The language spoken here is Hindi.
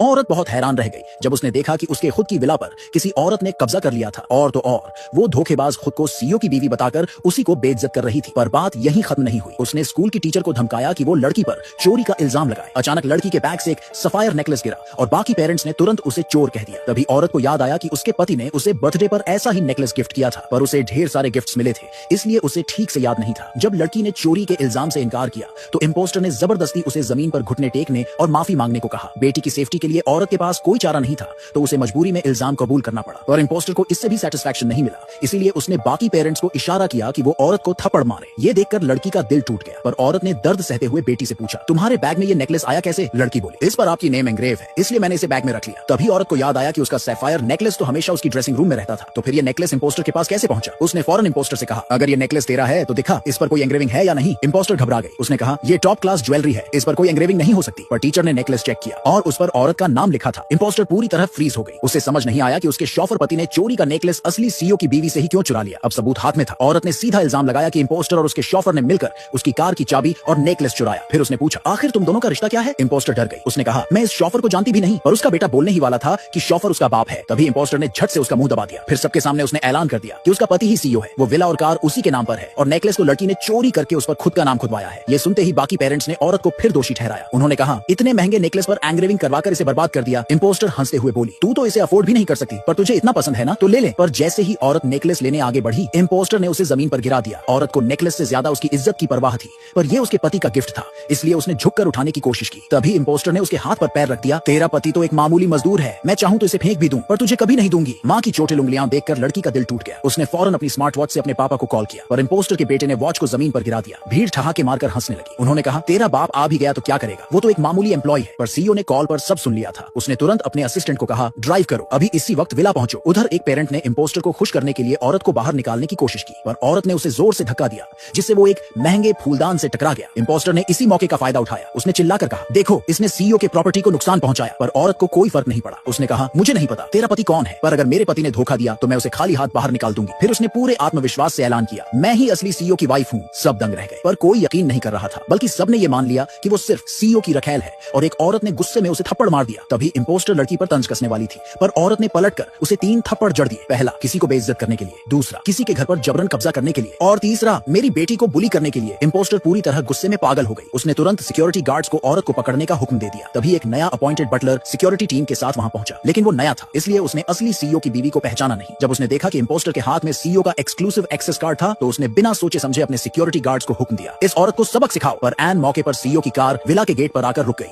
औरत बहुत हैरान रह गई जब उसने देखा कि उसके खुद की विला पर किसी औरत ने कब्जा कर लिया था। और तो और वो धोखेबाज खुद को सीईओ की बीवी बताकर उसी को बेइज्जत कर रही थी। पर बात यहीं खत्म नहीं हुई। उसने स्कूल की टीचर को धमकाया कि वो लड़की पर चोरी का इल्जाम लगाए। अचानक लड़की के बैग से एक सफायर नेकलेस गिरा और बाकी पेरेंट्स ने तुरंत उसे चोर कह दिया। तभी औरत को याद आया कि उसके पति ने उसे बर्थडे पर ऐसा ही नेकलेस गिफ्ट किया था, पर उसे ढेर सारे गिफ्ट्स मिले थे, इसलिए उसे ठीक से याद नहीं था। जब लड़की ने चोरी के इल्जाम से इनकार किया तो इम्पोस्टर ने जबरदस्ती उसे जमीन पर घुटने टेकने और माफी मांगने को कहा। बेटी की सेफ्टी के लिए औरत के पास कोई चारा नहीं था तो उसे मजबूरी में इल्जाम कबूल करना पड़ा। और इम्पोस्टर को इससे भी सेटिस्फैक्शन नहीं मिला, इसीलिए उसने बाकी पेरेंट्स को इशारा किया कि वो औरत को थप्पड़ मारे। ये देखकर लड़की का दिल टूट गया, पर औरत ने दर्द सहते हुए बेटी से पूछा, तुम्हारे बैग में ये नेकलेस आया कैसे? लड़की बोली, इस पर आपकी नेम एंग्रेव है, इसलिए मैंने इसे बैग में रख लिया। तभी औरत को याद आया कि उसका सैफायर नेकलेस तो हमेशा उसकी ड्रेसिंग रूम में रहता था, तो फिर ये नेकलेस इम्पोस्टर के पास कैसे पहुंचा? उसने फौरन इम्पोस्टर से कहा, अगर ये नेकलेस तेरा है तो दिखा, इस पर कोई एंग्रेविंग है या नहीं? इम्पोस्टर घबरा गई। उसने कहा, ये टॉप क्लास ज्वेलरी है, इस पर कोई एंग्रेविंग नहीं हो सकती। पर टीचर ने नेकलेस चेक किया और उस पर औरत का नाम लिखा था। इम्पोस्टर पूरी तरह फ्रीज हो गई। उसे समझ नहीं आया कि उसके शॉफर पति ने चोरी का नेकलेस असली सीईओ की बीवी से ही क्यों चुरा लिया। अब सबूत हाथ में था। औरत ने सीधा इल्जाम लगाया कि इम्पोस्टर और उसके शॉफर ने मिलकर उसकी कार की चाबी और नेकलेस चुराया। फिर उसने पूछा, आखिर तुम दोनों का रिश्ता क्या है? इम्पोस्टर डर गई। उसने कहा, मैं इस शॉफर को जानती भी नहीं, पर उसका बेटा बोलने ही वाला था कि शॉफर उसका बाप है। तभी इम्पोस्टर ने झट से उसका मुंह दबा दिया। फिर सबके सामने उसने ऐलान कर दिया कि उसका पति ही सीईओ है, वो विला और कार उसी के नाम पर है और नेकलेस को लड़की ने चोरी करके उस पर खुद का नाम खुदवाया है। ये सुनते ही बाकी पेरेंट्स ने औरत को फिर दोषी ठहराया। उन्होंने कहा, इतने महंगे नेकलेस पर एंग्रेविंग करवाकर इसे बर्बाद कर दिया। इम्पोस्टर हंसते हुए बोली, तू तो इसे अफोर्ड भी नहीं कर सकती, पर तुझे इतना पसंद है ना, तो ले ले। पर जैसे ही औरत नेकलेस लेने आगे बढ़ी, इम्पोस्टर ने उसे जमीन पर गिरा दिया। औरत को नेकलेस से ज्यादा उसकी इज्जत की परवाह थी, पर यह उसके पति का गिफ्ट था, इसलिए उसने झुककर उठाने की कोशिश की। तभी इम्पोस्टर ने उसके हाथ पर पैर रख दिया। तेरा पति तो एक मामूली मजदूर है, मैं चाहूं तो इसे फेंक भी दूं, पर तुझे कभी नहीं दूंगी। मां की चोटिल उंगलियां देखकर लड़की का दिल टूट गया। उसने फौरन अपनी स्मार्ट वॉच से अपने पापा को कॉल किया, पर इम्पोस्टर के बेटे ने वॉच को जमीन पर गिरा दिया। भीड़ ठहाके मारकर हंसने लगी। उन्होंने कहा, तेरा बाप आ भी गया तो क्या करेगा, वो तो एक मामूली एम्प्लॉय है। पर सीईओ ने कॉल पर सब सुन लिया था। उसने तुरंत अपने असिस्टेंट को कहा, ड्राइव करो, अभी इसी वक्त विला पहुंचो। उधर एक पेरेंट ने इम्पोस्टर को खुश करने के लिए औरत को बाहर निकालने की कोशिश की, पर औरत ने उसे जोर से धक्का दिया, जिससे वो एक महंगे फूलदान से टकरा गया। इम्पोस्टर ने इसी मौके का फायदा उठाया। उसने चिल्लाकर कहा, देखो, इसने सीईओ के प्रॉपर्टी को नुकसान पहुंचाया। पर औरत को कोई फर्क नहीं पड़ा। उसने कहा, मुझे नहीं पता तेरा पति कौन है, पर अगर मेरे पति ने धोखा दिया तो मैं उसे खाली हाथ बाहर निकाल दूंगी। फिर उसने पूरे आत्मविश्वास से ऐलान किया, मैं ही असली सीईओ की वाइफ हूँ। सब दंग रह गए, पर कोई यकीन नहीं कर रहा था, बल्कि सबने ये मान लिया कि वो सिर्फ सीईओ की रखेल है। और एक औरत ने गुस्से में उसे थप्पड़ मार दिया। तभी इम्पोस्टर लड़की पर तंज कसने वाली थी, पर औरत ने पलटकर उसे 3 थप्पड़ जड़ दिए। पहला, किसी को बेइज्जत करने के लिए, दूसरा, किसी के घर पर जबरन कब्जा करने के लिए, और तीसरा, मेरी बेटी को बुली करने के लिए। इम्पोस्टर पूरी तरह गुस्से में पागल हो गई। उसने तुरंत सिक्योरिटी गार्ड्स को औरत को पकड़ने का हुक्म दे दिया। तभी एक नया अपॉइंटेड बटलर सिक्योरिटी टीम के साथ वहां पहुंचा, लेकिन वो नया था, इसलिए उसने असली सीईओ की बीवी को पहचाना नहीं। जब उसने देखा कि इम्पोस्टर के हाथ में सीईओ का एक्सक्लूसिव एक्सेस कार्ड था, तो उसने बिना सोचे समझे अपने सिक्योरिटी गार्ड्स को हुक्म दिया, इस औरत को सबक सिखाओ। पर ऐन मौके पर सीईओ की कार विला के गेट पर आकर रुक गई।